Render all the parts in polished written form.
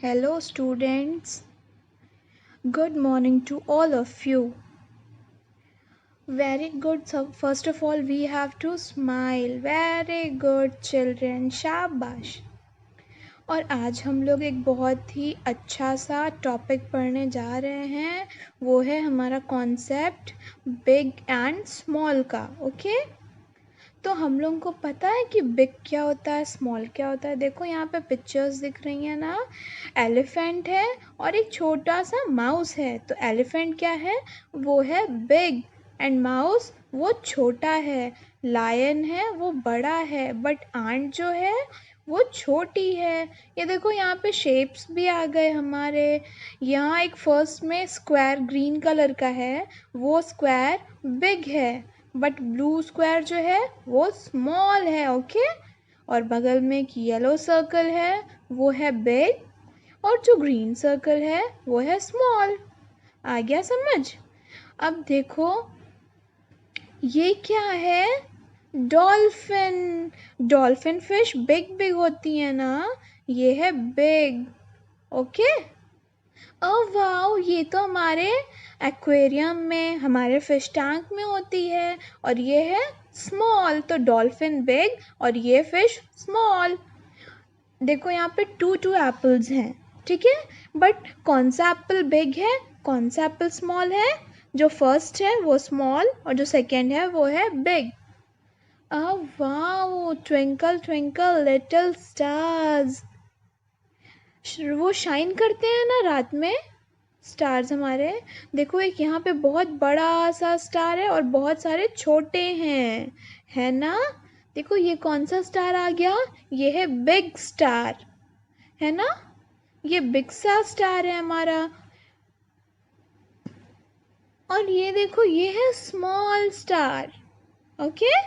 Hello, students. Good morning to all of you. Very good. So, first of all, we have to smile. Very good, children. शाबाश. और आज हम लोग एक बहुत ही अच्छा सा टॉपिक पढ़ने जा रहे हैं. वो है हमारा कॉन्सेप्ट बिग एंड स्मॉल का. ओके? तो हम लोगों को पता है कि बिग क्या होता है, स्मॉल क्या होता है. देखो यहाँ पे पिक्चर्स दिख रही हैं ना. एलिफेंट है और एक छोटा सा माउस है. तो एलिफेंट क्या है, वो है बिग, एंड माउस वो छोटा है. लायन है वो बड़ा है, बट आंट जो है वो छोटी है. ये देखो यहाँ पे शेप्स भी आ गए हमारे. यहाँ एक फर्स्ट में स्क्वायर ग्रीन कलर का है, वो स्क्वायर बिग है, बट ब्लू स्क्वायर जो है वो स्मॉल है. ओके? और बगल में एक येलो सर्कल है, वो है बिग, और जो ग्रीन सर्कल है वो है स्मॉल. आ गया समझ? अब देखो ये क्या है, dolphin. Dolphin fish big big होती है ना, ये है बिग. ओके? ओह वाओ, ये तो हमारे एक्वेरियम में, हमारे फिश टैंक में होती है. और ये है स्मॉल. तो डॉल्फिन बिग और ये फिश स्मॉल. देखो यहाँ पे टू एप्पल्स हैं, ठीक है, बट कौन सा एप्पल बिग है, कौन सा एप्पल स्मॉल है? जो फर्स्ट है वो स्मॉल और जो सेकेंड है वो है big. Wow, twinkle twinkle little stars. वो शाइन करते हैं ना रात में, स्टार्स हमारे. देखो एक यहाँ पे बहुत बड़ा सा स्टार है और बहुत सारे छोटे हैं, है ना. देखो ये कौन सा स्टार आ गया, ये है बिग स्टार, है ना. ये बिग सा स्टार है हमारा. और ये देखो ये है स्मॉल स्टार. ओके?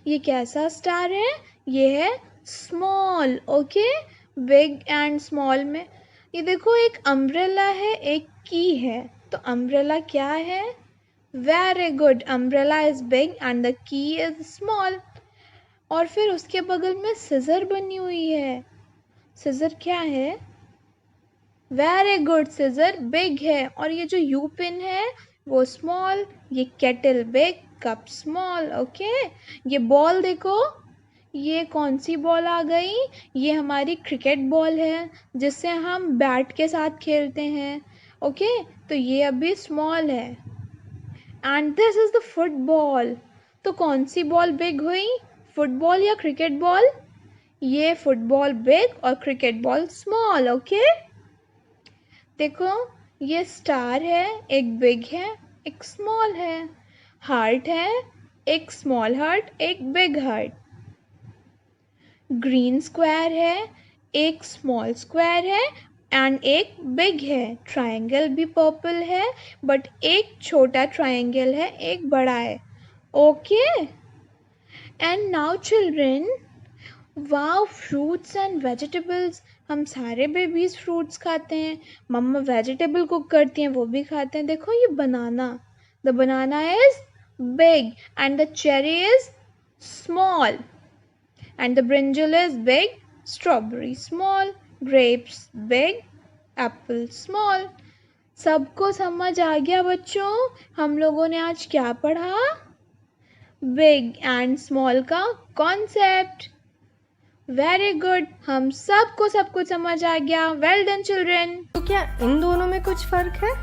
ये कैसा स्टार है, ये है small. Okay? Big and small में. ये देखो एक अम्ब्रेला है, एक की है. तो अम्ब्रेला क्या है, very good, umbrella is big and the key is small. और फिर उसके बगल में सिजर बनी हुई है. सिजर क्या है, वेरी गुड, सिजर बिग है. और ये जो यू पिन है वो स्मॉल. ये kettle big, cup small. Okay? ये बॉल देखो, ये कौन सी बॉल आ गई, ये हमारी क्रिकेट बॉल है जिससे हम बैट के साथ खेलते हैं. ओके? तो ये अभी स्मॉल है. And this is the football. तो कौन सी बॉल बिग हुई, फुटबॉल या क्रिकेट बॉल? ये फुटबॉल बिग और क्रिकेट बॉल स्मॉल. ओके? देखो ये स्टार है, एक बिग है एक स्मॉल है. हार्ट है, एक स्मॉल हार्ट एक बिग हार्ट. ग्रीन स्क्वायर है, एक स्मॉल स्क्वायर है एंड एक बिग है. ट्रायंगल भी पर्पल है, बट एक छोटा ट्रायंगल है, एक बड़ा है. Okay? And now children, wow, fruits and vegetables. हम सारे बेबीज फ्रूट्स खाते हैं, मम्मा वेजिटेबल कुक करती हैं वो भी खाते हैं. देखो ये banana, the banana is big and the cherry is small. And the brinjal is big, strawberry small, grapes big, apple small. सबको समझ आ गया बच्चों? हम लोगों ने आज क्या पढ़ा, बिग एंड स्मॉल का कॉन्सेप्ट. वेरी गुड, हम सबको सब कुछ समझ आ गया. Well done children. तो क्या इन दोनों में कुछ फर्क है?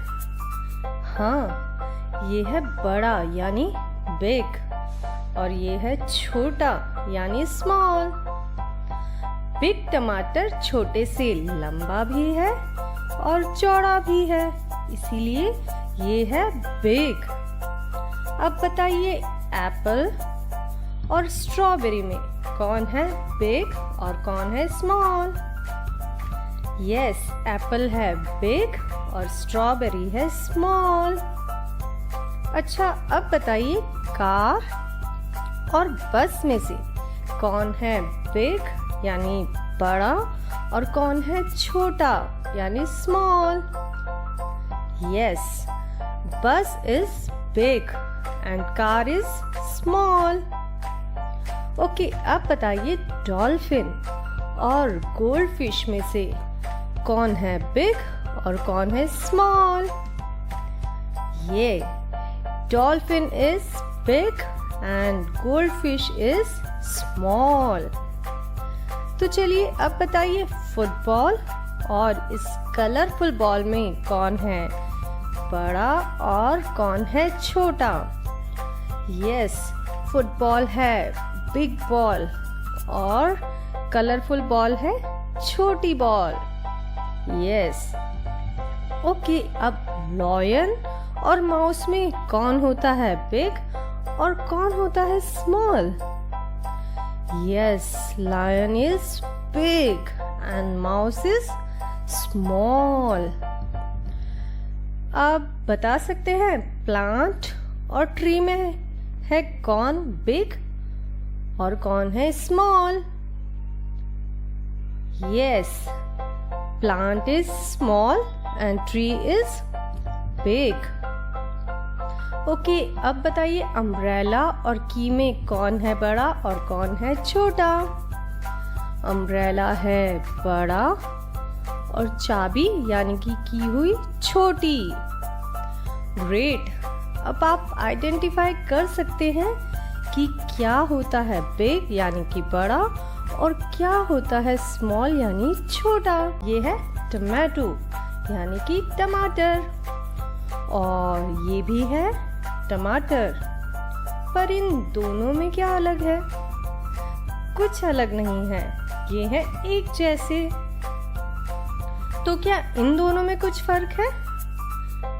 हाँ, ये है बड़ा यानी बिग और ये है छोटा यानी स्मॉल. बिग टमाटर छोटे से लंबा भी है और चौड़ा भी है, इसीलिए ये है बिग. अब बताइए एप्पल और स्ट्रॉबेरी में कौन है बिग और कौन है स्मॉल? यस, एप्पल है बिग और स्ट्रॉबेरी है स्मॉल. अच्छा, अब बताइए कार और बस में से कौन है बिग यानी बड़ा और कौन है छोटा यानी स्मॉल? यस, बस is big and car is small. Okay, अब बताइए डॉल्फिन और गोल्ड फिश में से कौन है बिग और कौन है स्मॉल? ये dolphin is big and goldfish is small. तो चलिए अब बताइए फुटबॉल और इस कलरफुल बॉल में कौन है बड़ा और कौन है छोटा? यस, फुटबॉल है बिग बॉल और कलरफुल बॉल है छोटी बॉल। यस। ओके, अब लॉयन और माउस में कौन होता है बिग और कौन होता है small? Yes, lion is big and mouse is small. अब बता सकते हैं प्लांट और ट्री में है कौन बिग और कौन है small? Yes, plant is small and tree is big. Okay, अब बताइए अम्ब्रेला और की में कौन है बड़ा और कौन है छोटा? अम्ब्रेला है बड़ा और चाबी यानी कि की हुई छोटी। ग्रेट। अब आप आइडेंटिफाई कर सकते हैं कि क्या होता है बिग यानी कि बड़ा और क्या होता है स्मॉल यानी छोटा। ये है टमाटो यानी कि टमाटर और ये भी है टमाटर। पर इन दोनों में क्या अलग है? कुछ अलग नहीं है, ये है एक जैसे। तो क्या इन दोनों में कुछ फर्क है?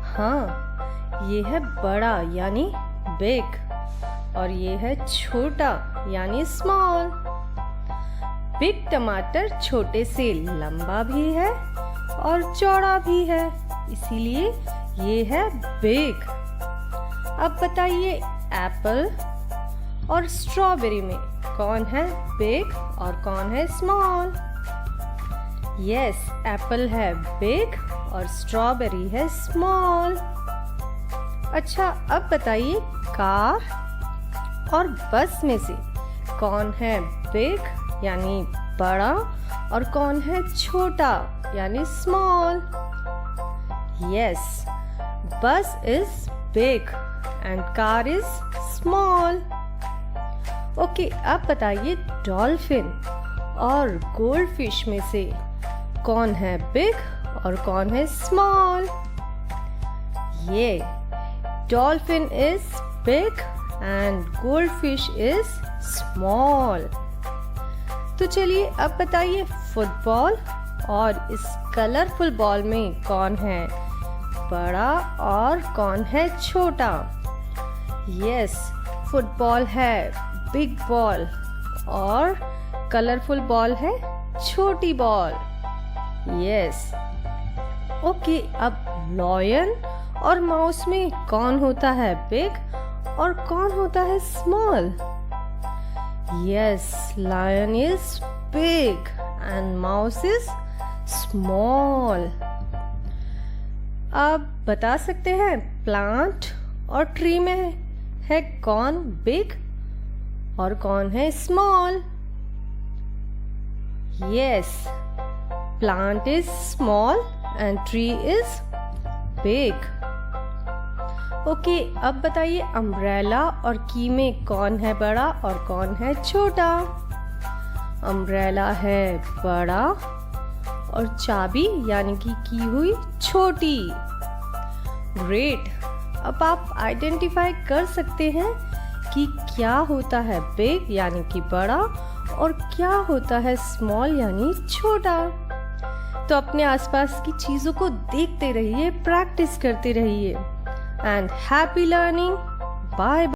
हाँ, ये है बड़ा यानी बिग और ये है छोटा यानी स्मॉल। बिग टमाटर छोटे से लंबा भी है और चौड़ा भी है, इसीलिए ये है बिग। अब बताइए एप्पल और स्ट्रॉबेरी में कौन है बिग और कौन है स्मॉल? यस, एप्पल है बिग और स्ट्रॉबेरी है स्मॉल। अच्छा, अब बताइए कार और बस में से कौन है बिग यानी बड़ा और कौन है छोटा यानी स्मॉल? यस, बस is big and car is small. Okay, अब बताइए डॉल्फिन और गोल्डफिश में से कौन है बिग और कौन है स्मॉल? ये dolphin is big and goldfish is small. तो चलिए अब बताइए फुटबॉल और इस कलरफुल बॉल में कौन है बड़ा और कौन है छोटा? यस, फुटबॉल है बिग बॉल और कलरफुल बॉल है छोटी बॉल। यस। ओके, अब लॉयन और माउस में कौन होता है बिग और कौन होता है small? Yes, lion is big and mouse is small. अब बता सकते हैं प्लांट और ट्री में है कौन बिग और कौन है small? Yes, plant is small and tree is big. Okay, अब बताइए अम्ब्रेला और की में कौन है बड़ा और कौन है छोटा? अम्ब्रेला है बड़ा और चाबी यानी कि की हुई छोटी। ग्रेट। अब आप आइडेंटिफाई कर सकते हैं कि क्या होता है बिग यानी कि बड़ा और क्या होता है स्मॉल यानी छोटा। तो अपने आसपास की चीजों को देखते रहिए, प्रैक्टिस करते रहिए। And happy learning. बाय।